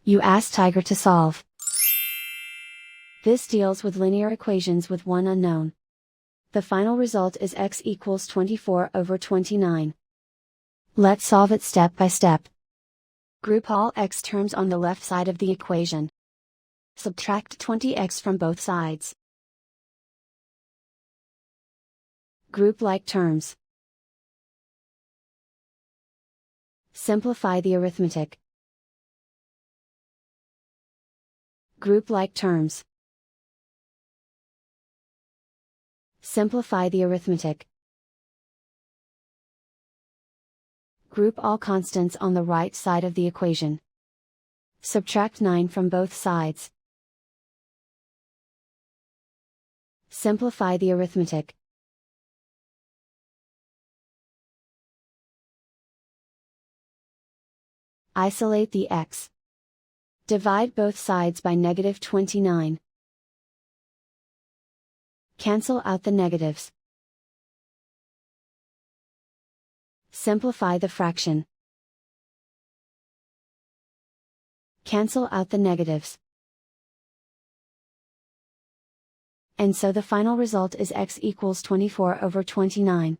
You ask Tiger to solve. This deals with linear equations with one unknown. The final result is x equals 24/29. Let's solve it step by step. Group all x terms on the left side of the equation. Subtract 20x from both sides. Group like terms. Simplify the arithmetic. Group like terms. Simplify the arithmetic. Group all constants on the right side of the equation. Subtract 9 from both sides. Simplify the arithmetic. Isolate the x. Divide both sides by -29. Cancel out the negatives. Simplify the fraction. Cancel out the negatives. And so the final result is x equals 24/29.